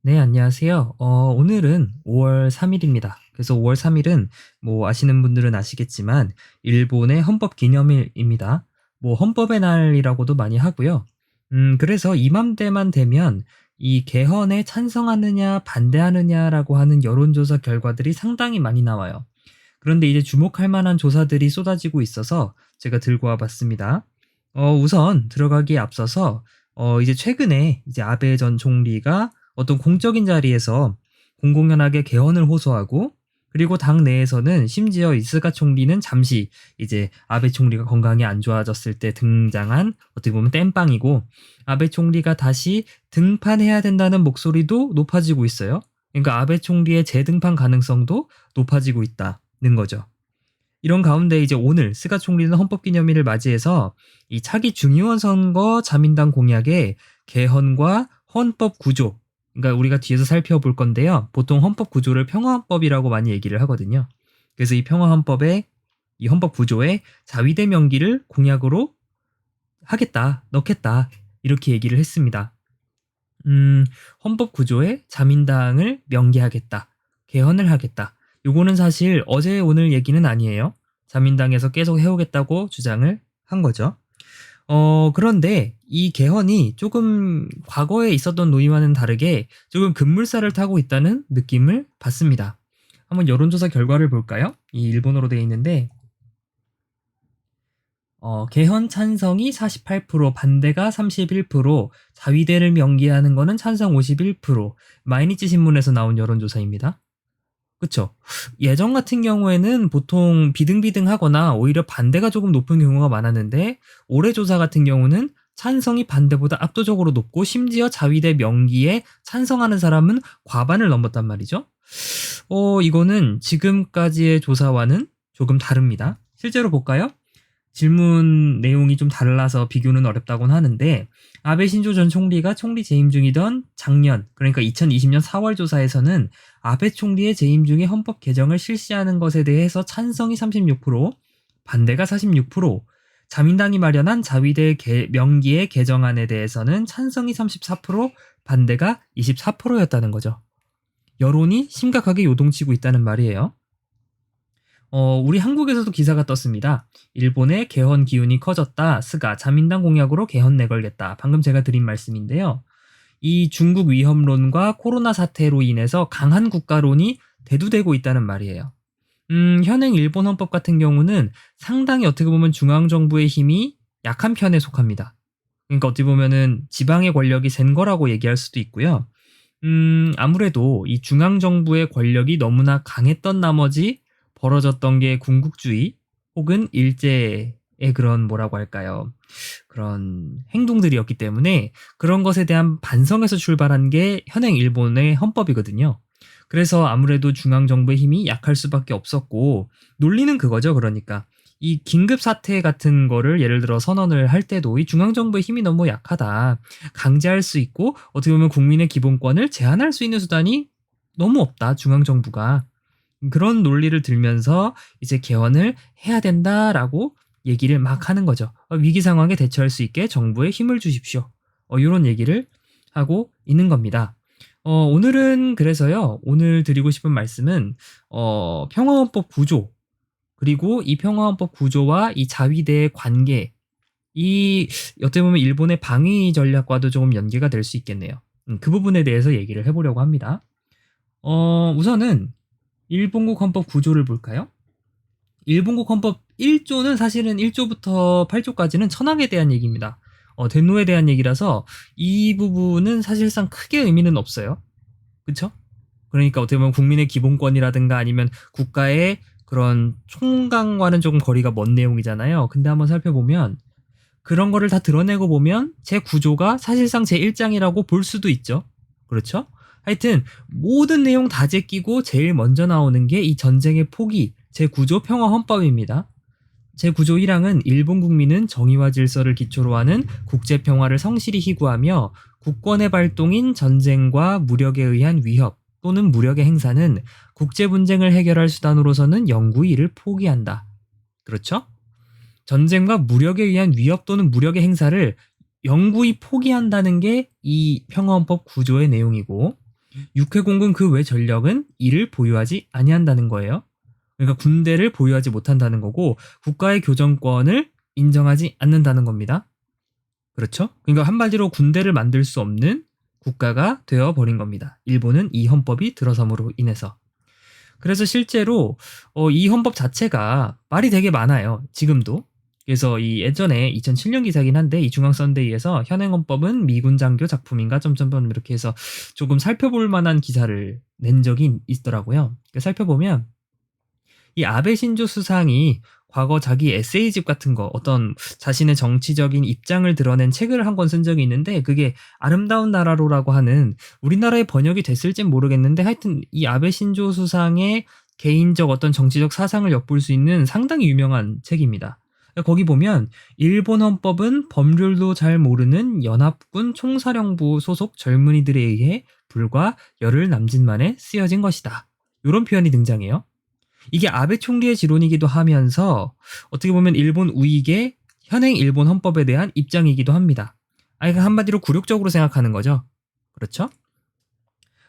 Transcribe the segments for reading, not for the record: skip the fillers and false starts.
네, 안녕하세요. 오늘은 5월 3일입니다. 그래서 5월 3일은 뭐 아시는 분들은 아시겠지만 일본의 헌법 기념일입니다. 뭐 헌법의 날이라고도 많이 하고요. 그래서 이맘때만 되면 이 개헌에 찬성하느냐 반대하느냐라고 하는 여론조사 결과들이 상당히 많이 나와요. 그런데 이제 주목할 만한 조사들이 쏟아지고 있어서 제가 들고 와봤습니다. 우선 들어가기에 앞서서 이제 최근에 이제 아베 전 총리가 어떤 공적인 자리에서 공공연하게 개헌을 호소하고 그리고 당 내에서는 심지어 이 스가 총리는 잠시 이제 아베 총리가 건강이 안 좋아졌을 때 등장한 어떻게 보면 땜빵이고 아베 총리가 다시 등판해야 된다는 목소리도 높아지고 있어요. 그러니까 아베 총리의 재등판 가능성도 높아지고 있다는 거죠. 이런 가운데 이제 오늘 스가 총리는 헌법기념일을 맞이해서 이 차기 중의원 선거 자민당 공약에 개헌과 헌법 구조, 그러니까 우리가 뒤에서 살펴볼 건데요. 보통 헌법 구조를 평화헌법이라고 많이 얘기를 하거든요. 그래서 이 평화헌법에 이 헌법 구조에 자위대 명기를 공약으로 하겠다, 넣겠다 이렇게 얘기를 했습니다. 헌법 구조에 자민당을 명기하겠다, 개헌을 하겠다. 요거는 사실 어제 오늘 얘기는 아니에요. 자민당에서 계속 해오겠다고 주장을 한 거죠. 그런데 이 개헌이 조금 과거에 있었던 논의와는 다르게 조금 급물살을 타고 있다는 느낌을 받습니다. 한번 여론조사 결과를 볼까요? 이 일본어로 되어 있는데 개헌 찬성이 48%, 반대가 31%, 자위대를 명기하는 거는 찬성 51%, 마이니치 신문에서 나온 여론조사입니다. 그쵸? 예전 같은 경우에는 보통 비등비등하거나 오히려 반대가 조금 높은 경우가 많았는데 올해 조사 같은 경우는 찬성이 반대보다 압도적으로 높고 심지어 자위대 명기에 찬성하는 사람은 과반을 넘었단 말이죠. 이거는 지금까지의 조사와는 조금 다릅니다. 실제로 볼까요? 질문 내용이 좀 달라서 비교는 어렵다곤 하는데 아베 신조 전 총리가 총리 재임 중이던 작년, 그러니까 2020년 4월 조사에서는 아베 총리의 재임 중에 헌법 개정을 실시하는 것에 대해서 찬성이 36%, 반대가 46%, 자민당이 마련한 자위대 명기의 개정안에 대해서는 찬성이 34%, 반대가 24%였다는 거죠. 여론이 심각하게 요동치고 있다는 말이에요. 우리 한국에서도 기사가 떴습니다. 일본의 개헌 기운이 커졌다. 스가 자민당 공약으로 개헌 내걸겠다. 방금 제가 드린 말씀인데요. 이 중국 위협론과 코로나 사태로 인해서 강한 국가론이 대두되고 있다는 말이에요. 현행 일본 헌법 같은 경우는 상당히 어떻게 보면 중앙정부의 힘이 약한 편에 속합니다. 그러니까 어떻게 보면은 지방의 권력이 센 거라고 얘기할 수도 있고요. 아무래도 이 중앙정부의 권력이 너무나 강했던 나머지 벌어졌던 게 군국주의 혹은 일제의 그런 뭐라고 할까요? 그런 행동들이었기 때문에 그런 것에 대한 반성에서 출발한 게 현행 일본의 헌법이거든요. 그래서 아무래도 중앙정부의 힘이 약할 수밖에 없었고 논리는 그거죠. 그러니까 이 긴급 사태 같은 거를 예를 들어 선언을 할 때도 이 중앙정부의 힘이 너무 약하다. 강제할 수 있고 어떻게 보면 국민의 기본권을 제한할 수 있는 수단이 너무 없다. 중앙정부가. 그런 논리를 들면서 이제 개헌을 해야 된다라고 얘기를 막 하는 거죠. 위기 상황에 대처할 수 있게 정부에 힘을 주십시오. 이런 얘기를 하고 있는 겁니다. 오늘은 그래서요. 오늘 드리고 싶은 말씀은 평화헌법 구조 그리고 이 평화헌법 구조와 이 자위대의 관계 이 어떻게 보면 일본의 방위 전략과도 조금 연계가 될 수 있겠네요. 그 부분에 대해서 얘기를 해보려고 합니다. 우선은 일본국 헌법 구조를 볼까요? 일본국 헌법 1조는 사실은 1조부터 8조까지는 천황에 대한 얘기입니다. 대노에 대한 얘기라서 이 부분은 사실상 크게 의미는 없어요. 그쵸? 그러니까 어떻게 보면 국민의 기본권이라든가 아니면 국가의 그런 총강과는 조금 거리가 먼 내용이잖아요. 근데 한번 살펴보면 그런 거를 다 드러내고 보면 제 구조가 사실상 제 1장이라고 볼 수도 있죠. 그렇죠? 하여튼 모든 내용 다 제끼고 제일 먼저 나오는 게 이 전쟁의 포기, 제9조 평화헌법입니다. 제9조 1항은 일본 국민은 정의와 질서를 기초로 하는 국제평화를 성실히 희구하며 국권의 발동인 전쟁과 무력에 의한 위협 또는 무력의 행사는 국제분쟁을 해결할 수단으로서는 영구히 이를 포기한다. 그렇죠? 전쟁과 무력에 의한 위협 또는 무력의 행사를 영구히 포기한다는 게 이 평화헌법 구조의 내용이고 육해공군 그 외 전력은 이를 보유하지 아니한다는 거예요. 그러니까 군대를 보유하지 못한다는 거고 국가의 교정권을 인정하지 않는다는 겁니다. 그렇죠? 그러니까 한마디로 군대를 만들 수 없는 국가가 되어버린 겁니다. 일본은 이 헌법이 들어섬으로 인해서. 그래서 실제로 이 헌법 자체가 말이 되게 많아요. 지금도. 그래서 이 예전에 2007년 기사긴 한데 이 중앙 썬데이에서 현행 헌법은 미군 장교 작품인가 점점점 이렇게 해서 조금 살펴볼 만한 기사를 낸 적이 있더라고요. 살펴보면 이 아베 신조 수상이 과거 자기 에세이집 같은 거 어떤 자신의 정치적인 입장을 드러낸 책을 한 권 쓴 적이 있는데 그게 아름다운 나라로라고 하는 우리나라에 번역이 됐을진 모르겠는데 하여튼 이 아베 신조 수상의 개인적 어떤 정치적 사상을 엿볼 수 있는 상당히 유명한 책입니다. 거기 보면 일본 헌법은 법률도 잘 모르는 연합군 총사령부 소속 젊은이들에 의해 불과 열흘 남짓 만에 쓰여진 것이다. 이런 표현이 등장해요. 이게 아베 총리의 지론이기도 하면서 어떻게 보면 일본 우익의 현행 일본 헌법에 대한 입장이기도 합니다. 그러니까 한마디로 굴욕적으로 생각하는 거죠. 그렇죠?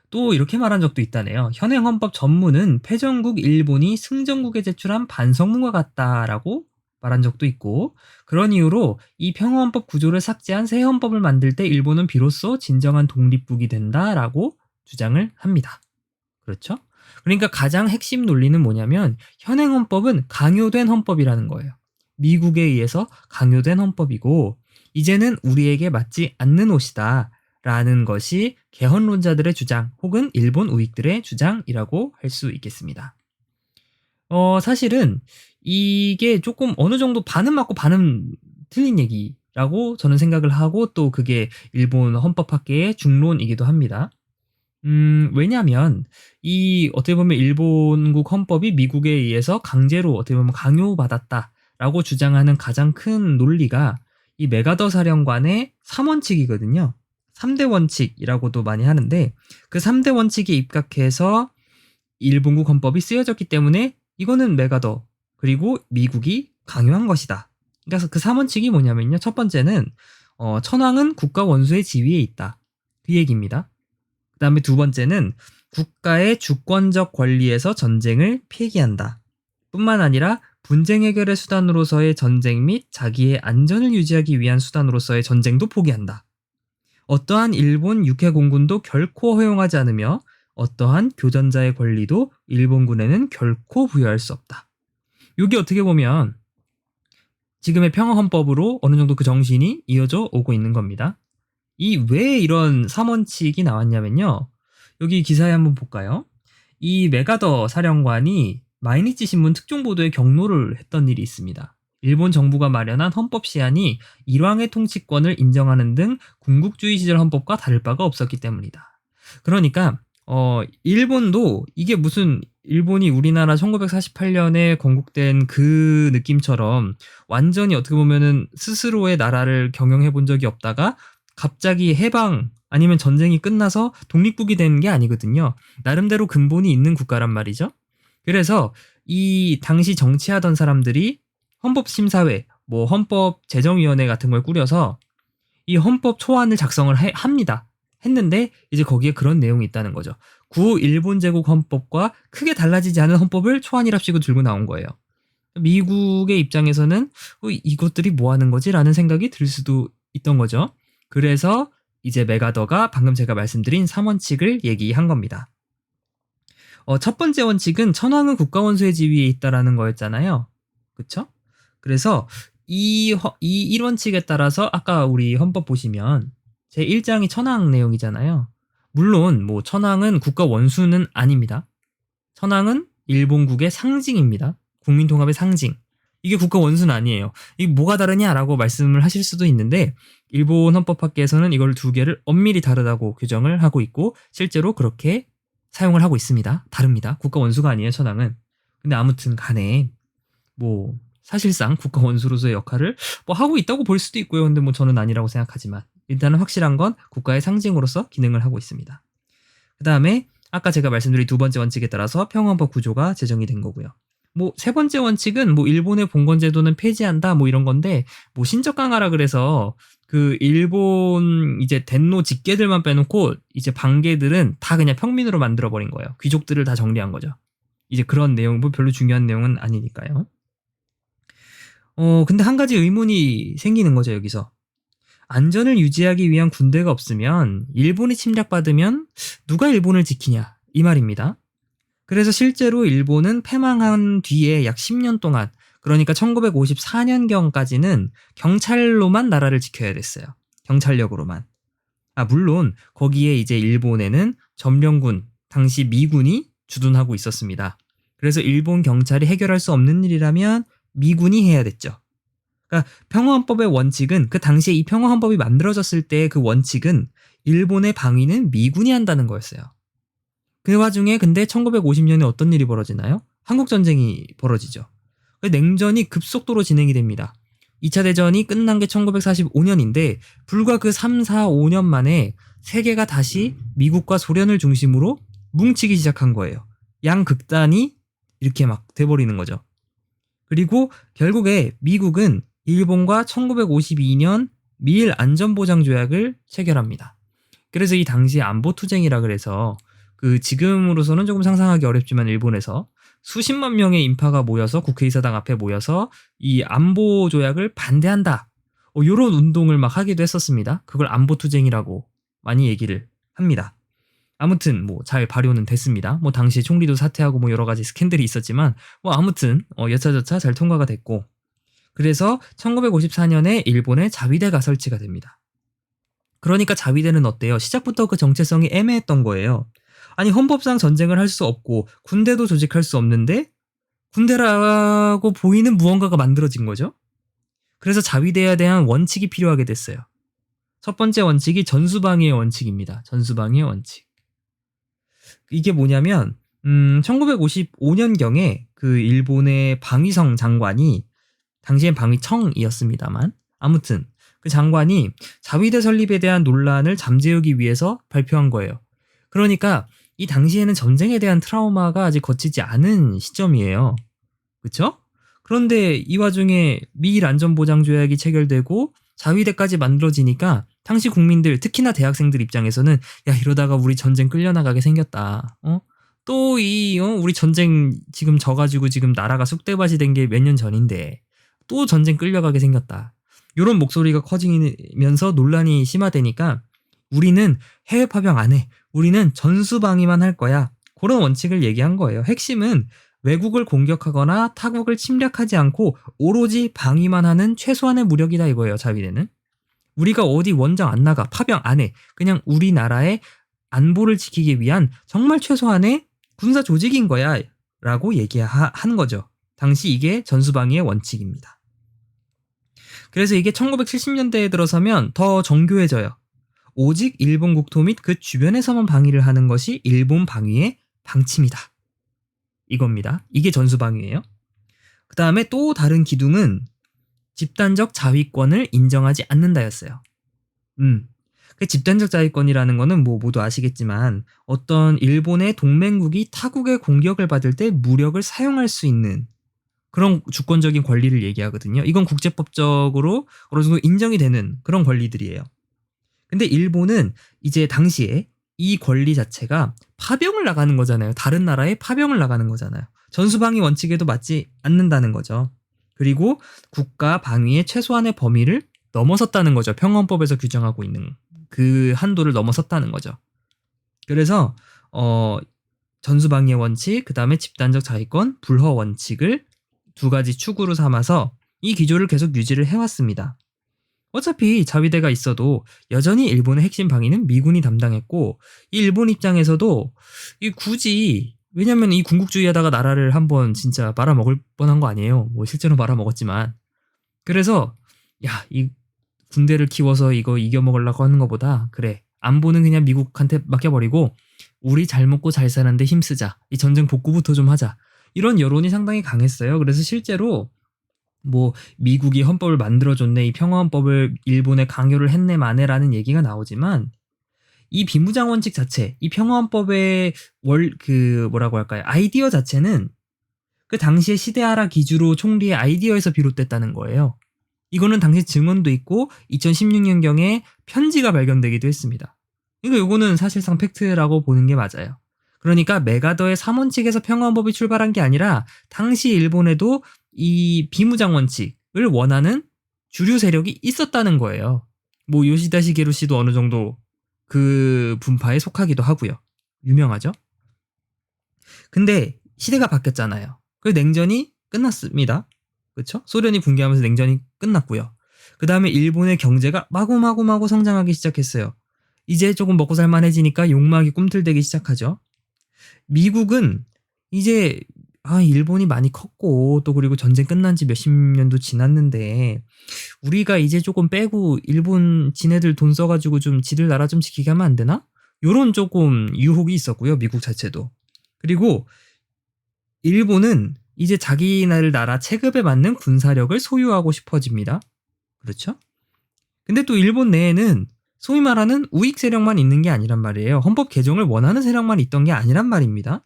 또 이렇게 말한 적도 있다네요. 현행 헌법 전문은 패전국 일본이 승전국에 제출한 반성문과 같다라고 말한 적도 있고 그런 이유로 이 평화헌법 구조를 삭제한 새 헌법을 만들 때 일본은 비로소 진정한 독립국이 된다라고 주장을 합니다. 그렇죠? 그러니까 가장 핵심 논리는 뭐냐면 현행 헌법은 강요된 헌법이라는 거예요. 미국에 의해서 강요된 헌법이고 이제는 우리에게 맞지 않는 옷이다 라는 것이 개헌론자들의 주장 혹은 일본 우익들의 주장이라고 할 수 있겠습니다. 사실은 이게 조금 어느 정도 반은 맞고 반은 틀린 얘기라고 저는 생각을 하고 또 그게 일본 헌법학계의 중론이기도 합니다. 왜냐면 이 어떻게 보면 일본국 헌법이 미국에 의해서 강제로 어떻게 보면 강요받았다라고 주장하는 가장 큰 논리가 이 메가더 사령관의 3원칙이거든요. 3대 원칙이라고도 많이 하는데 그 3대 원칙에 입각해서 일본국 헌법이 쓰여졌기 때문에 이거는 메가더 그리고 미국이 강요한 것이다. 그러니까 그 3원칙이 뭐냐면요. 첫 번째는 천황은 국가 원수의 지위에 있다. 그 얘기입니다. 그 다음에 두 번째는 국가의 주권적 권리에서 전쟁을 폐기한다. 뿐만 아니라 분쟁 해결의 수단으로서의 전쟁 및 자기의 안전을 유지하기 위한 수단으로서의 전쟁도 포기한다. 어떠한 일본 육해공군도 결코 허용하지 않으며 어떠한 교전자의 권리도 일본군에는 결코 부여할 수 없다. 이게 어떻게 보면 지금의 평화헌법으로 어느 정도 그 정신이 이어져 오고 있는 겁니다. 이 왜 이런 3원칙이 나왔냐면요. 여기 기사에 한번 볼까요? 이 메가더 사령관이 마이니치 신문 특종보도에 경로를 했던 일이 있습니다. 일본 정부가 마련한 헌법 시한이 일왕의 통치권을 인정하는 등 군국주의 시절 헌법과 다를 바가 없었기 때문이다. 그러니까 일본도 이게 무슨 일본이 우리나라 1948년에 건국된 그 느낌처럼 완전히 어떻게 보면은 스스로의 나라를 경영해 본 적이 없다가 갑자기 해방 아니면 전쟁이 끝나서 독립국이 되는 게 아니거든요. 나름대로 근본이 있는 국가란 말이죠. 그래서 이 당시 정치하던 사람들이 헌법심사회, 뭐 헌법제정위원회 같은 걸 꾸려서 이 헌법 초안을 작성을 합니다. 했는데 이제 거기에 그런 내용이 있다는 거죠. 구 일본 제국 헌법과 크게 달라지지 않은 헌법을 초안이랍시고 들고 나온 거예요. 미국의 입장에서는 이것들이 뭐 하는 거지? 라는 생각이 들 수도 있던 거죠. 그래서 이제 메가더가 방금 제가 말씀드린 3원칙을 얘기한 겁니다. 첫 번째 원칙은 천황은 국가원수의 지위에 있다라는 거였잖아요. 그쵸? 그래서 이 1원칙에 따라서 아까 우리 헌법 보시면 제1장이 천황 내용이잖아요. 물론 뭐 천황은 국가 원수는 아닙니다. 천황은 일본국의 상징입니다. 국민통합의 상징. 이게 국가 원수는 아니에요. 이게 뭐가 다르냐라고 말씀을 하실 수도 있는데 일본 헌법학계에서는 이걸 두 개를 엄밀히 다르다고 규정을 하고 있고 실제로 그렇게 사용을 하고 있습니다. 다릅니다. 국가 원수가 아니에요, 천황은. 근데 아무튼 간에 뭐 사실상 국가 원수로서의 역할을 뭐 하고 있다고 볼 수도 있고요. 근데 뭐 저는 아니라고 생각하지만 일단은 확실한 건 국가의 상징으로서 기능을 하고 있습니다. 그 다음에 아까 제가 말씀드린 두 번째 원칙에 따라서 평화헌법 구조가 제정이 된 거고요. 뭐 세 번째 원칙은 뭐 일본의 봉건 제도는 폐지한다 뭐 이런 건데 뭐 신적 강화라 그래서 그 일본 이제 덴노 직계들만 빼놓고 이제 반계들은 다 그냥 평민으로 만들어 버린 거예요. 귀족들을 다 정리한 거죠. 이제 그런 내용, 뭐 별로 중요한 내용은 아니니까요. 근데 한 가지 의문이 생기는 거죠, 여기서. 안전을 유지하기 위한 군대가 없으면 일본이 침략받으면 누가 일본을 지키냐 이 말입니다. 그래서 실제로 일본은 패망한 뒤에 약 10년 동안, 그러니까 1954년경까지는 경찰로만 나라를 지켜야 됐어요. 경찰력으로만. 물론 거기에 이제 일본에는 점령군, 당시 미군이 주둔하고 있었습니다. 그래서 일본 경찰이 해결할 수 없는 일이라면 미군이 해야 됐죠. 그러니까 평화헌법의 원칙은, 그 당시에 이 평화헌법이 만들어졌을 때 그 원칙은 일본의 방위는 미군이 한다는 거였어요. 그 와중에 근데 1950년에 어떤 일이 벌어지나요? 한국전쟁이 벌어지죠. 냉전이 급속도로 진행이 됩니다. 2차 대전이 끝난 게 1945년인데 불과 그 3, 4, 5년 만에 세계가 다시 미국과 소련을 중심으로 뭉치기 시작한 거예요. 양극단이 이렇게 막 돼버리는 거죠. 그리고 결국에 미국은 일본과 1952년 미일 안전보장조약을 체결합니다. 그래서 이 당시 안보투쟁이라 그래서 그 지금으로서는 조금 상상하기 어렵지만 일본에서 수십만 명의 인파가 모여서 국회의사당 앞에 모여서 이 안보조약을 반대한다. 이런 운동을 막 하기도 했었습니다. 그걸 안보투쟁이라고 많이 얘기를 합니다. 아무튼 뭐 잘 발효는 됐습니다. 뭐 당시 총리도 사퇴하고 뭐 여러 가지 스캔들이 있었지만 뭐 아무튼 여차저차 잘 통과가 됐고, 그래서 1954년에 일본에 자위대가 설치가 됩니다. 그러니까 자위대는 어때요? 시작부터 그 정체성이 애매했던 거예요. 아니 헌법상 전쟁을 할 수 없고 군대도 조직할 수 없는데 군대라고 보이는 무언가가 만들어진 거죠. 그래서 자위대에 대한 원칙이 필요하게 됐어요. 첫 번째 원칙이 전수방위의 원칙입니다. 전수방위의 원칙. 이게 뭐냐면 1955년경에 그 일본의 방위성 장관이, 당시엔 방위청이었습니다만 아무튼 그 장관이 자위대 설립에 대한 논란을 잠재우기 위해서 발표한 거예요. 그러니까 이 당시에는 전쟁에 대한 트라우마가 아직 거치지 않은 시점이에요. 그렇죠? 그런데 이 와중에 미일 안전보장조약이 체결되고 자위대까지 만들어지니까 당시 국민들, 특히나 대학생들 입장에서는 야 이러다가 우리 전쟁 끌려나가게 생겼다. 또 우리 전쟁 지금 져가지고 지금 나라가 쑥대밭이 된 게 몇 년 전인데 또 전쟁 끌려가게 생겼다. 이런 목소리가 커지면서 논란이 심화되니까 우리는 해외 파병 안 해. 우리는 전수방위만 할 거야. 그런 원칙을 얘기한 거예요. 핵심은 외국을 공격하거나 타국을 침략하지 않고 오로지 방위만 하는 최소한의 무력이다 이거예요. 자위대는. 우리가 어디 원정 안 나가, 파병 안 해. 그냥 우리나라의 안보를 지키기 위한 정말 최소한의 군사 조직인 거야 라고 얘기한 거죠. 당시 이게 전수방위의 원칙입니다. 그래서 이게 1970년대에 들어서면 더 정교해져요. 오직 일본 국토 및 그 주변에서만 방위를 하는 것이 일본 방위의 방침이다. 이겁니다. 이게 전수방위예요. 그 다음에 또 다른 기둥은 집단적 자위권을 인정하지 않는다였어요. 그 집단적 자위권이라는 거는 뭐 모두 아시겠지만 어떤 일본의 동맹국이 타국의 공격을 받을 때 무력을 사용할 수 있는 그런 주권적인 권리를 얘기하거든요. 이건 국제법적으로 어느 정도 인정이 되는 그런 권리들이에요. 근데 일본은 이제 당시에 이 권리 자체가 파병을 나가는 거잖아요. 다른 나라에 파병을 나가는 거잖아요. 전수방위 원칙에도 맞지 않는다는 거죠. 그리고 국가 방위의 최소한의 범위를 넘어섰다는 거죠. 평화헌법에서 규정하고 있는 그 한도를 넘어섰다는 거죠. 그래서 전수방위의 원칙, 그 다음에 집단적 자위권, 불허 원칙을 두 가지 축으로 삼아서 이 기조를 계속 유지를 해왔습니다. 어차피 자위대가 있어도 여전히 일본의 핵심 방위는 미군이 담당했고, 이 일본 입장에서도 굳이, 왜냐면 이 군국주의하다가 나라를 한번 진짜 말아먹을 뻔한 거 아니에요. 뭐 실제로 말아먹었지만. 그래서 이 군대를 키워서 이거 이겨먹으려고 하는 것보다 그래, 안보는 그냥 미국한테 맡겨버리고 우리 잘 먹고 잘 사는데 힘쓰자. 이 전쟁 복구부터 좀 하자. 이런 여론이 상당히 강했어요. 그래서 실제로 뭐 미국이 헌법을 만들어줬네, 이 평화헌법을 일본에 강요를 했네 마네라는 얘기가 나오지만 이 비무장 원칙 자체, 이 평화헌법의 뭐라고 할까요? 아이디어 자체는 그 당시에 시데하라 기주로 총리의 아이디어에서 비롯됐다는 거예요. 이거는 당시 증언도 있고 2016년경에 편지가 발견되기도 했습니다. 요거는 사실상 팩트라고 보는 게 맞아요. 그러니까 메가더의 3원칙에서 평화헌법이 출발한 게 아니라 당시 일본에도 이 비무장 원칙을 원하는 주류 세력이 있었다는 거예요. 뭐 요시다 시게루 씨도 어느 정도 그 분파에 속하기도 하고요. 유명하죠? 근데 시대가 바뀌었잖아요. 그 냉전이 끝났습니다. 그렇죠? 소련이 붕괴하면서 냉전이 끝났고요. 그 다음에 일본의 경제가 마구마구 성장하기 시작했어요. 이제 조금 먹고 살만해지니까 욕망이 꿈틀대기 시작하죠. 미국은 이제 일본이 많이 컸고 또 그리고 전쟁 끝난 지 몇십 년도 지났는데 우리가 이제 조금 빼고 일본 지네들 돈 써가지고 좀 지들 나라 좀 지키게 하면 안 되나? 요런 조금 유혹이 있었고요. 미국 자체도. 그리고 일본은 이제 자기 나라 체급에 맞는 군사력을 소유하고 싶어집니다. 그렇죠? 근데 또 일본 내에는 소위 말하는 우익 세력만 있는 게 아니란 말이에요. 헌법 개정을 원하는 세력만 있던 게 아니란 말입니다.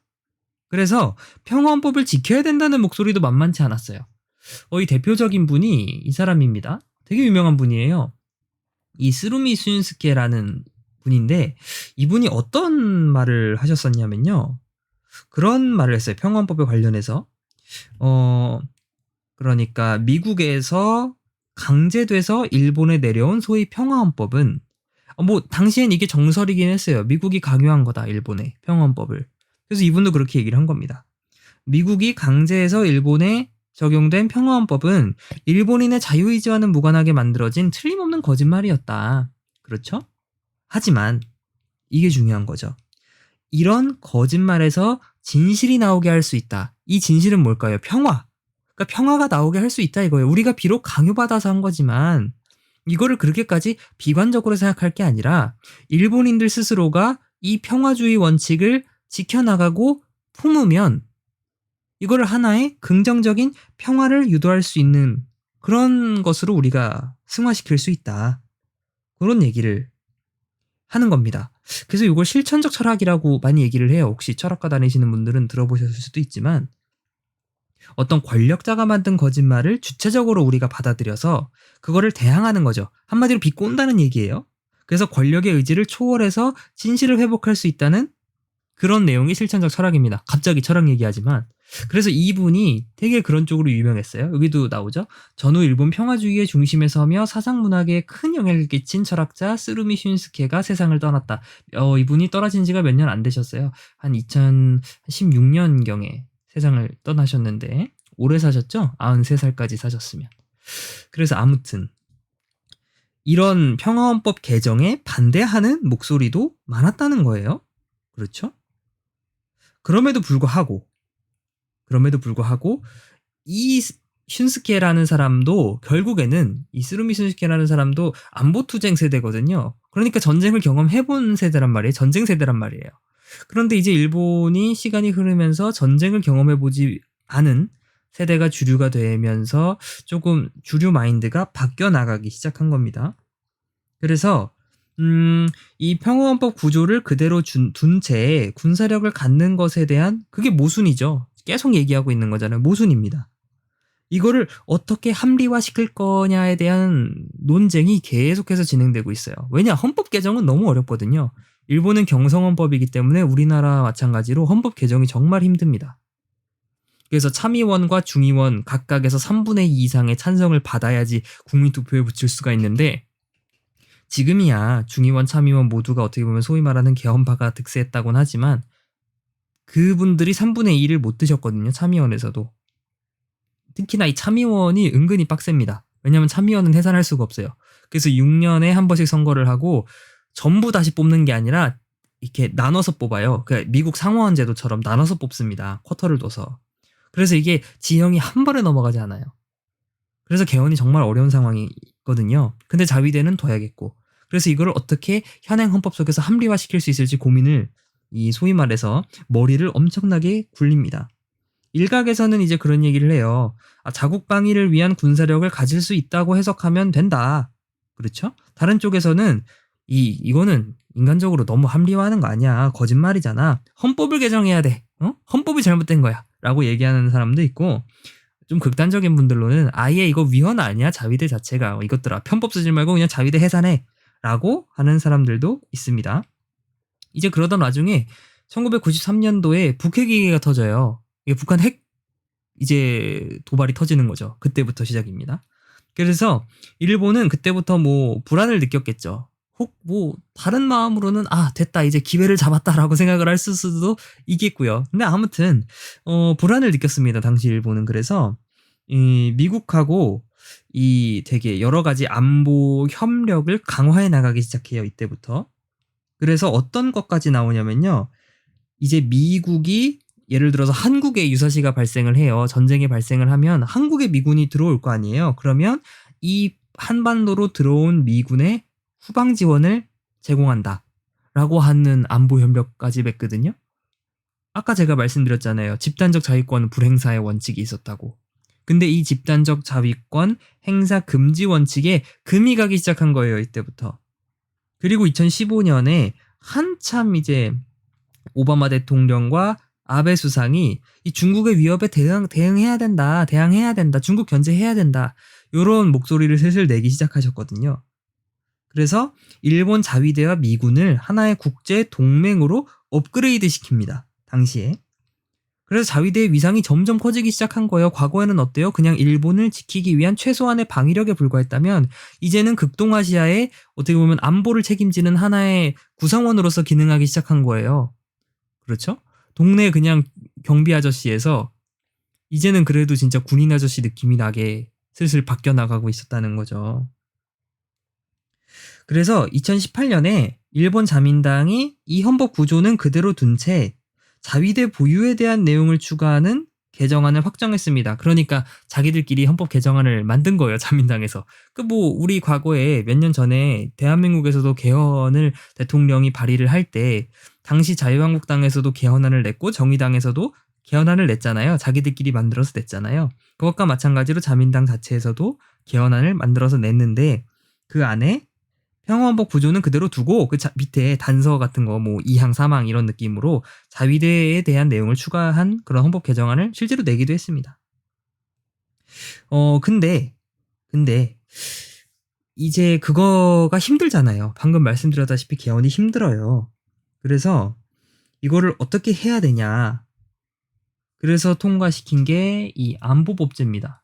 그래서 평화헌법을 지켜야 된다는 목소리도 만만치 않았어요. 이 대표적인 분이 이 사람입니다. 되게 유명한 분이에요. 이 스루미 스윤스케라는 분인데 이분이 어떤 말을 하셨었냐면요. 그런 말을 했어요. 평화헌법에 관련해서. 그러니까 미국에서 강제돼서 일본에 내려온 소위 평화헌법은 뭐 당시엔 이게 정설이긴 했어요. 미국이 강요한 거다, 일본에 평화헌법을. 그래서 이분도 그렇게 얘기를 한 겁니다. 미국이 강제해서 일본에 적용된 평화헌법은 일본인의 자유의지와는 무관하게 만들어진 틀림없는 거짓말이었다. 그렇죠? 하지만 이게 중요한 거죠. 이런 거짓말에서 진실이 나오게 할 수 있다. 이 진실은 뭘까요? 평화. 그러니까 평화가 나오게 할 수 있다 이거예요. 우리가 비록 강요받아서 한 거지만 이거를 그렇게까지 비관적으로 생각할 게 아니라 일본인들 스스로가 이 평화주의 원칙을 지켜나가고 품으면 이거를 하나의 긍정적인 평화를 유도할 수 있는 그런 것으로 우리가 승화시킬 수 있다. 그런 얘기를 하는 겁니다. 그래서 이걸 실천적 철학이라고 많이 얘기를 해요. 혹시 철학과 다니시는 분들은 들어보셨을 수도 있지만 어떤 권력자가 만든 거짓말을 주체적으로 우리가 받아들여서 그거를 대항하는 거죠. 한마디로 비꼰다는 얘기예요. 그래서 권력의 의지를 초월해서 진실을 회복할 수 있다는 그런 내용이 실천적 철학입니다. 갑자기 철학 얘기하지만 그래서 이분이 되게 그런 쪽으로 유명했어요. 여기도 나오죠. 전후 일본 평화주의의 중심에 서며 사상문학에 큰 영향을 끼친 철학자 스루미 슌스케가 세상을 떠났다. 이분이 떨어진 지가 몇 년 안 되셨어요. 한 2016년경에 세상을 떠나셨는데 오래 사셨죠? 93살까지 사셨으면. 그래서 아무튼 이런 평화헌법 개정에 반대하는 목소리도 많았다는 거예요. 그렇죠? 그럼에도 불구하고 이 슌스케라는 사람도 결국에는 이 스루미 슌스케라는 사람도 안보투쟁 세대거든요. 그러니까 전쟁을 경험해본 세대란 말이에요. 전쟁 세대란 말이에요. 그런데 이제 일본이 시간이 흐르면서 전쟁을 경험해보지 않은 세대가 주류가 되면서 조금 주류 마인드가 바뀌어 나가기 시작한 겁니다. 그래서 이 평화헌법 구조를 그대로 둔 채 군사력을 갖는 것에 대한 그게 모순이죠. 계속 얘기하고 있는 거잖아요. 모순입니다. 이거를 어떻게 합리화시킬 거냐에 대한 논쟁이 계속해서 진행되고 있어요. 왜냐? 헌법 개정은 너무 어렵거든요. 일본은 경성헌법이기 때문에 우리나라 마찬가지로 헌법 개정이 정말 힘듭니다. 그래서 참의원과 중의원 각각에서 3분의 2 이상의 찬성을 받아야지 국민투표에 붙일 수가 있는데 지금이야 중의원, 참의원 모두가 어떻게 보면 소위 말하는 개헌파가 득세했다곤 하지만 그분들이 3분의 2를 못 드셨거든요. 참의원에서도. 특히나 이 참의원이 은근히 빡셉니다. 왜냐하면 참의원은 해산할 수가 없어요. 그래서 6년에 한 번씩 선거를 하고 전부 다시 뽑는 게 아니라 이렇게 나눠서 뽑아요. 그러니까 미국 상원제 제도처럼 나눠서 뽑습니다. 쿼터를 둬서. 그래서 이게 지형이 한 번에 넘어가지 않아요. 그래서 개헌이 정말 어려운 상황이거든요. 근데 자위대는 둬야겠고. 그래서 이걸 어떻게 현행 헌법 속에서 합리화시킬 수 있을지 고민을 이 소위 말해서 머리를 엄청나게 굴립니다. 일각에서는 이제 그런 얘기를 해요. 자국 방위를 위한 군사력을 가질 수 있다고 해석하면 된다. 그렇죠? 다른 쪽에서는 이거는 인간적으로 너무 합리화하는 거 아니야. 거짓말이잖아. 헌법을 개정해야 돼. 헌법이 잘못된 거야. 라고 얘기하는 사람도 있고, 좀 극단적인 분들로는 아예 이거 위헌 아니야 자위대 자체가, 이것들아 편법 쓰지 말고 그냥 자위대 해산해 라고 하는 사람들도 있습니다. 이제 그러던 와중에 1993년도에 북핵위기가 터져요. 이게 북한 핵 이제 도발이 터지는 거죠. 그때부터 시작입니다. 그래서 일본은 그때부터 뭐 불안을 느꼈겠죠. 혹 뭐 다른 마음으로는 됐다 이제 기회를 잡았다라고 생각을 할 수도 있겠고요. 근데 아무튼 불안을 느꼈습니다. 당시 일본은. 그래서 이 미국하고 이 되게 여러 가지 안보 협력을 강화해 나가기 시작해요. 이때부터. 그래서 어떤 것까지 나오냐면요. 이제 미국이 예를 들어서 한국에 유사시가 발생을 해요. 전쟁이 발생을 하면 한국에 미군이 들어올 거 아니에요. 그러면 이 한반도로 들어온 미군의 후방 지원을 제공한다 라고 하는 안보 협력까지 맺거든요. 아까 제가 말씀드렸잖아요. 집단적 자위권 불행사의 원칙이 있었다고. 근데 이 집단적 자위권 행사 금지 원칙에 금이 가기 시작한 거예요. 이때부터. 그리고 2015년에 한참 이제 오바마 대통령과 아베 수상이 이 중국의 위협에 대응해야 된다, 중국 견제해야 된다, 이런 목소리를 슬슬 내기 시작하셨거든요. 그래서 일본 자위대와 미군을 하나의 국제 동맹으로 업그레이드 시킵니다. 당시에. 그래서 자위대의 위상이 점점 커지기 시작한 거예요. 과거에는 어때요? 그냥 일본을 지키기 위한 최소한의 방위력에 불과했다면 이제는 극동아시아의 어떻게 보면 안보를 책임지는 하나의 구성원으로서 기능하기 시작한 거예요. 그렇죠? 동네 그냥 경비 아저씨에서 이제는 그래도 진짜 군인 아저씨 느낌이 나게 슬슬 바뀌어 나가고 있었다는 거죠. 그래서 2018년에 일본 자민당이 이 헌법 구조는 그대로 둔 채 자위대 보유에 대한 내용을 추가하는 개정안을 확정했습니다. 그러니까 자기들끼리 헌법 개정안을 만든 거예요. 자민당에서. 우리 과거에 몇 년 전에 대한민국에서도 개헌을 대통령이 발의를 할 때 당시 자유한국당에서도 개헌안을 냈고 정의당에서도 개헌안을 냈잖아요. 자기들끼리 만들어서 냈잖아요. 그것과 마찬가지로 자민당 자체에서도 개헌안을 만들어서 냈는데 그 안에 평화헌법 구조는 그대로 두고 그 밑에 단서 같은 거 뭐 2항 3항 이런 느낌으로 자위대에 대한 내용을 추가한 그런 헌법 개정안을 실제로 내기도 했습니다. 근데 이제 그거가 힘들잖아요. 방금 말씀드렸다시피 개헌이 힘들어요. 그래서 이거를 어떻게 해야 되냐. 그래서 통과시킨 게 이 안보법제입니다.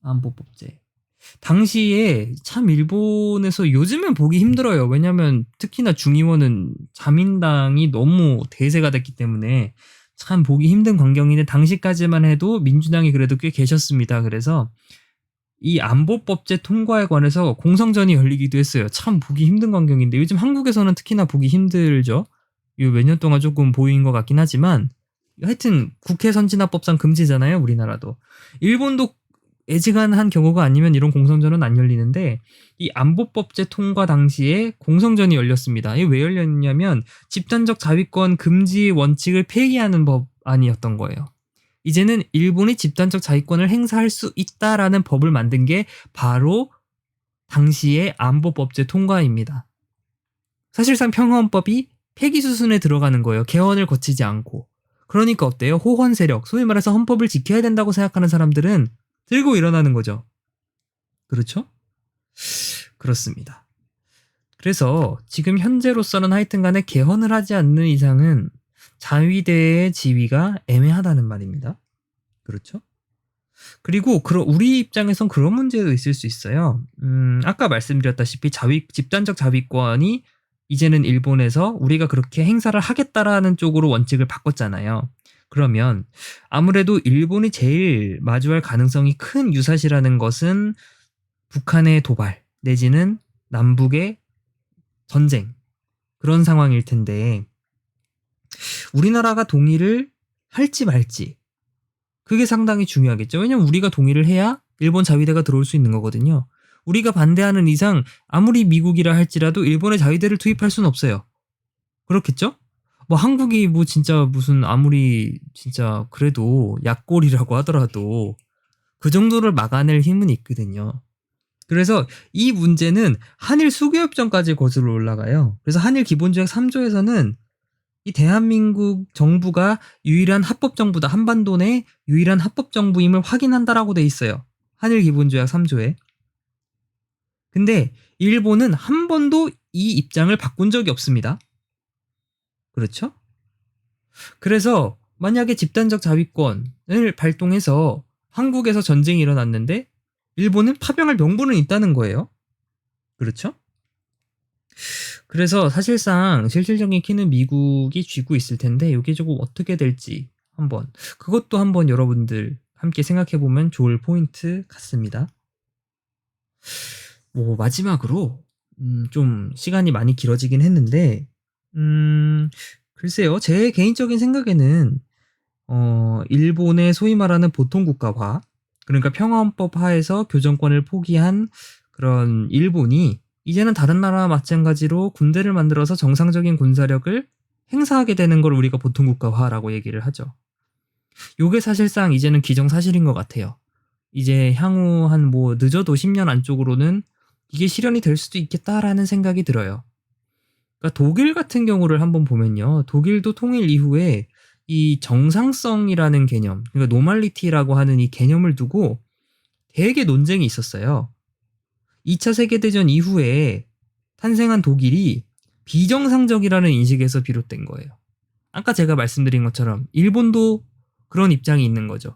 안보법제. 당시에 참 일본에서 요즘은 보기 힘들어요. 왜냐면 특히나 중의원은 자민당이 너무 대세가 됐기 때문에 참 보기 힘든 광경인데 당시까지만 해도 민주당이 그래도 꽤 계셨습니다. 그래서 이 안보법제 통과에 관해서 공성전이 열리기도 했어요. 참 보기 힘든 광경인데 요즘 한국에서는 특히나 보기 힘들죠. 요 몇 년 동안 조금 보인 것 같긴 하지만 하여튼 국회 선진화법상 금지잖아요. 우리나라도. 일본도 애지간한 경우가 아니면 이런 공성전은 안 열리는데 이 안보법제 통과 당시에 공성전이 열렸습니다. 이게 왜 열렸냐면 집단적 자위권 금지 원칙을 폐기하는 법안이었던 거예요. 이제는 일본이 집단적 자위권을 행사할 수 있다라는 법을 만든 게 바로 당시의 안보법제 통과입니다. 사실상 평화헌법이 폐기 수순에 들어가는 거예요. 개헌을 거치지 않고. 그러니까 어때요? 호헌 세력, 소위 말해서 헌법을 지켜야 된다고 생각하는 사람들은 들고 일어나는 거죠. 그렇죠? 그렇습니다. 그래서 지금 현재로서는 하여튼 간에 개헌을 하지 않는 이상은 자위대의 지위가 애매하다는 말입니다. 그렇죠? 그리고 우리 입장에선 그런 문제도 있을 수 있어요. 아까 말씀드렸다시피 집단적 자위권이 이제는 일본에서 우리가 그렇게 행사를 하겠다라는 쪽으로 원칙을 바꿨잖아요. 그러면 아무래도 일본이 제일 마주할 가능성이 큰 유사시라는 것은 북한의 도발 내지는 남북의 전쟁 그런 상황일 텐데 우리나라가 동의를 할지 말지 그게 상당히 중요하겠죠. 왜냐면 우리가 동의를 해야 일본 자위대가 들어올 수 있는 거거든요. 우리가 반대하는 이상 아무리 미국이라 할지라도 일본의 자위대를 투입할 수는 없어요. 그렇겠죠? 뭐 한국이 뭐 진짜 무슨 아무리 진짜 그래도 약골이라고 하더라도 그 정도를 막아낼 힘은 있거든요. 그래서 이 문제는 한일 수교협정까지 거슬러 올라가요. 그래서 한일 기본조약 3조에서는 이 대한민국 정부가 유일한 합법 정부다. 한반도 내 유일한 합법 정부임을 확인한다라고 돼 있어요. 한일 기본조약 3조에. 근데 일본은 한 번도 이 입장을 바꾼 적이 없습니다. 그렇죠? 그래서 만약에 집단적 자위권을 발동해서 한국에서 전쟁이 일어났는데 일본은 파병할 명분은 있다는 거예요. 그렇죠? 그래서 사실상 실질적인 키는 미국이 쥐고 있을 텐데 이게 조금 어떻게 될지 그것도 한번 여러분들 함께 생각해보면 좋을 포인트 같습니다. 마지막으로 좀 시간이 많이 길어지긴 했는데 글쎄요. 제 개인적인 생각에는 일본의 소위 말하는 보통국가화, 그러니까 평화헌법 하에서 교정권을 포기한 그런 일본이 이제는 다른 나라와 마찬가지로 군대를 만들어서 정상적인 군사력을 행사하게 되는 걸 우리가 보통국가화라고 얘기를 하죠. 요게 사실상 이제는 기정사실인 것 같아요. 이제 향후 늦어도 10년 안쪽으로는 이게 실현이 될 수도 있겠다라는 생각이 들어요. 그러니까 독일 같은 경우를 한번 보면요. 독일도 통일 이후에 이 정상성이라는 개념, 그러니까 노멀리티라고 하는 이 개념을 두고 되게 논쟁이 있었어요. 2차 세계대전 이후에 탄생한 독일이 비정상적이라는 인식에서 비롯된 거예요. 아까 제가 말씀드린 것처럼 일본도 그런 입장이 있는 거죠.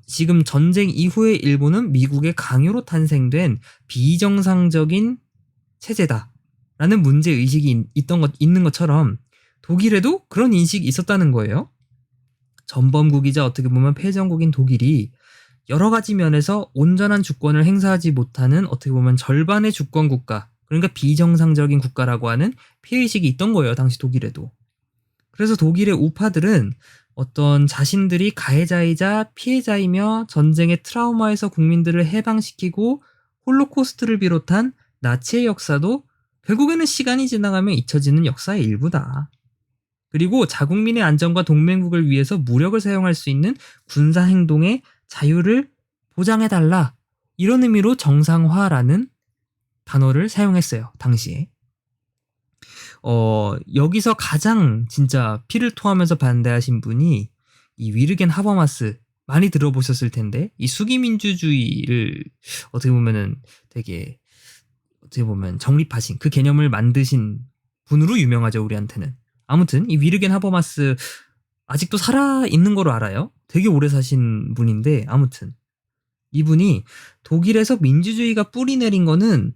지금 전쟁 이후의 일본은 미국의 강요로 탄생된 비정상적인 체제다. 라는 문제의식이 있는 것처럼 독일에도 그런 인식이 있었다는 거예요. 전범국이자 어떻게 보면 패전국인 독일이 여러 가지 면에서 온전한 주권을 행사하지 못하는 어떻게 보면 절반의 주권 국가, 그러니까 비정상적인 국가라고 하는 피해의식이 있던 거예요. 당시 독일에도. 그래서 독일의 우파들은 어떤 자신들이 가해자이자 피해자이며 전쟁의 트라우마에서 국민들을 해방시키고 홀로코스트를 비롯한 나치의 역사도 결국에는 시간이 지나가면 잊혀지는 역사의 일부다. 그리고 자국민의 안전과 동맹국을 위해서 무력을 사용할 수 있는 군사행동의 자유를 보장해달라. 이런 의미로 정상화라는 단어를 사용했어요. 당시에. 여기서 가장 진짜 피를 토하면서 반대하신 분이 이 위르겐 하버마스, 많이 들어보셨을 텐데 이 수기민주주의를 어떻게 보면 정립하신, 그 개념을 만드신 분으로 유명하죠, 우리한테는. 아무튼 이 위르겐 하버마스 아직도 살아있는 거로 알아요. 되게 오래 사신 분인데, 아무튼 이분이 독일에서 민주주의가 뿌리 내린 거는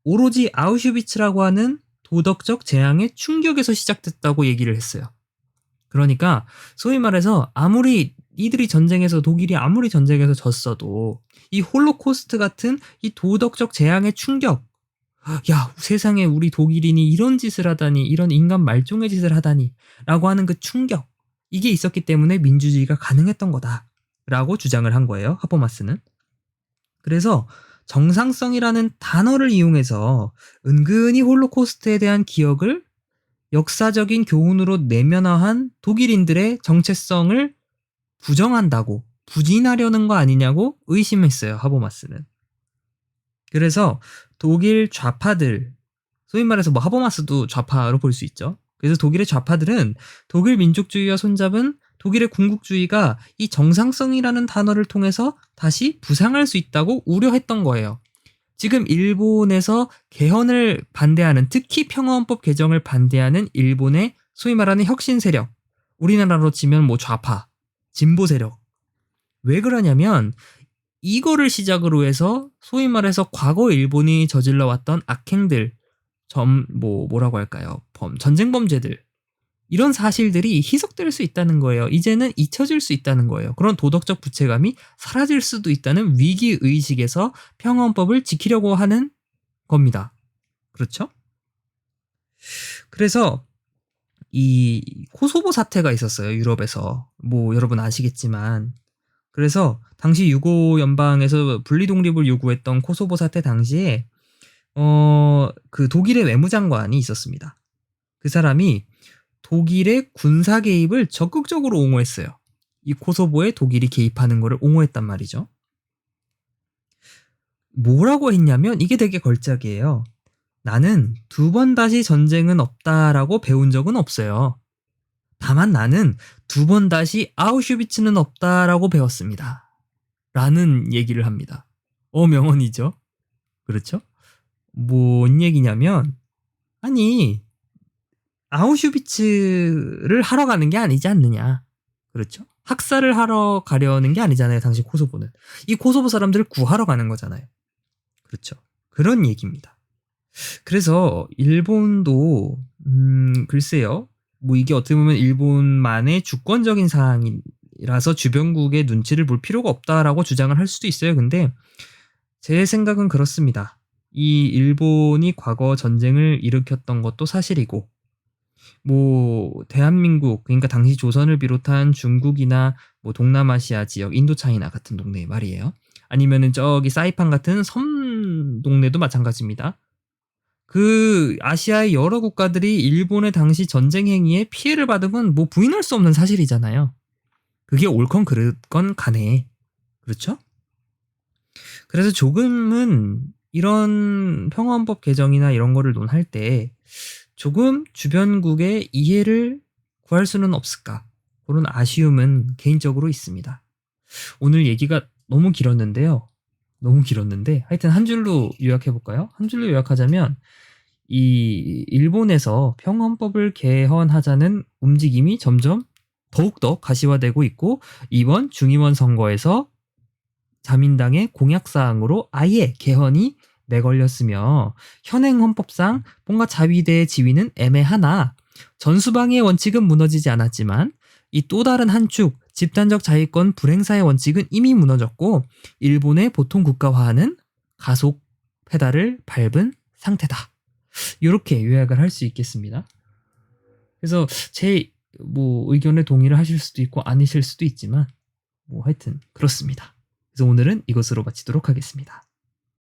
오로지 아우슈비츠라고 하는 도덕적 재앙의 충격에서 시작됐다고 얘기를 했어요. 그러니까 소위 말해서 독일이 아무리 전쟁에서 졌어도 이 홀로코스트 같은 이 도덕적 재앙의 충격, 야, 세상에 우리 독일인이 이런 짓을 하다니, 이런 인간 말종의 짓을 하다니 라고 하는 그 충격, 이게 있었기 때문에 민주주의가 가능했던 거다 라고 주장을 한 거예요. 하버마스는. 그래서 정상성이라는 단어를 이용해서 은근히 홀로코스트에 대한 기억을 역사적인 교훈으로 내면화한 독일인들의 정체성을 부정한다고, 부진하려는 거 아니냐고 의심했어요. 하버마스는. 그래서 독일 좌파들, 소위 말해서 하버마스도 좌파로 볼 수 있죠. 그래서 독일의 좌파들은 독일 민족주의와 손잡은 독일의 군국주의가 이 정상성이라는 단어를 통해서 다시 부상할 수 있다고 우려했던 거예요. 지금 일본에서 개헌을 반대하는, 특히 평화헌법 개정을 반대하는 일본의 소위 말하는 혁신 세력, 우리나라로 치면 좌파, 진보 세력. 왜 그러냐면 이거를 시작으로 해서 소위 말해서 과거 일본이 저질러왔던 악행들, 전쟁 범죄들, 이런 사실들이 희석될 수 있다는 거예요. 이제는 잊혀질 수 있다는 거예요. 그런 도덕적 부채감이 사라질 수도 있다는 위기의식에서 평화헌법을 지키려고 하는 겁니다. 그렇죠? 그래서 이 코소보 사태가 있었어요. 유럽에서. 여러분 아시겠지만. 그래서 당시 유고 연방에서 분리 독립을 요구했던 코소보 사태 당시에 그 독일의 외무장관이 있었습니다. 그 사람이 독일의 군사 개입을 적극적으로 옹호했어요. 이 코소보에 독일이 개입하는 거를 옹호했단 말이죠. 뭐라고 했냐면 이게 되게 걸작이에요. 나는 2번 다시 전쟁은 없다라고 배운 적은 없어요. 다만 나는 2번 다시 아우슈비츠는 없다라고 배웠습니다. 라는 얘기를 합니다. 명언이죠. 그렇죠? 뭔 얘기냐면, 아니, 아우슈비츠를 하러 가는 게 아니지 않느냐. 그렇죠? 학살을 하러 가려는 게 아니잖아요, 당시 코소보는. 이 코소보 사람들을 구하러 가는 거잖아요. 그렇죠? 그런 얘기입니다. 그래서 일본도 글쎄요. 뭐 이게 어떻게 보면 일본만의 주권적인 사항이라서 주변국의 눈치를 볼 필요가 없다라고 주장을 할 수도 있어요. 근데 제 생각은 그렇습니다. 이 일본이 과거 전쟁을 일으켰던 것도 사실이고, 뭐 대한민국, 그러니까 당시 조선을 비롯한 중국이나 뭐 동남아시아 지역, 인도차이나 같은 동네 말이에요. 아니면은 저기 사이판 같은 섬 동네도 마찬가지입니다. 그 아시아의 여러 국가들이 일본의 당시 전쟁 행위에 피해를 받은 건 뭐 부인할 수 없는 사실이잖아요. 그게 옳건 그르건 간에. 그렇죠? 그래서 조금은 이런 평화헌법 개정이나 이런 거를 논할 때 조금 주변국의 이해를 구할 수는 없을까? 그런 아쉬움은 개인적으로 있습니다. 오늘 얘기가 너무 길었는데요. 너무 길었는데 하여튼 한 줄로 요약해볼까요? 한 줄로 요약하자면 이 일본에서 평헌법을 개헌하자는 움직임이 점점 더욱더 가시화되고 있고 이번 중의원 선거에서 자민당의 공약사항으로 아예 개헌이 내걸렸으며 현행 헌법상 뭔가 자위대의 지위는 애매하나 전수방위의 원칙은 무너지지 않았지만 이 또 다른 한 축 집단적 자위권 불행사의 원칙은 이미 무너졌고 일본의 보통 국가화는 가속 페달을 밟은 상태다. 이렇게 요약을 할 수 있겠습니다. 그래서 제 뭐 의견에 동의를 하실 수도 있고 아니실 수도 있지만 뭐 하여튼 그렇습니다. 그래서 오늘은 이것으로 마치도록 하겠습니다.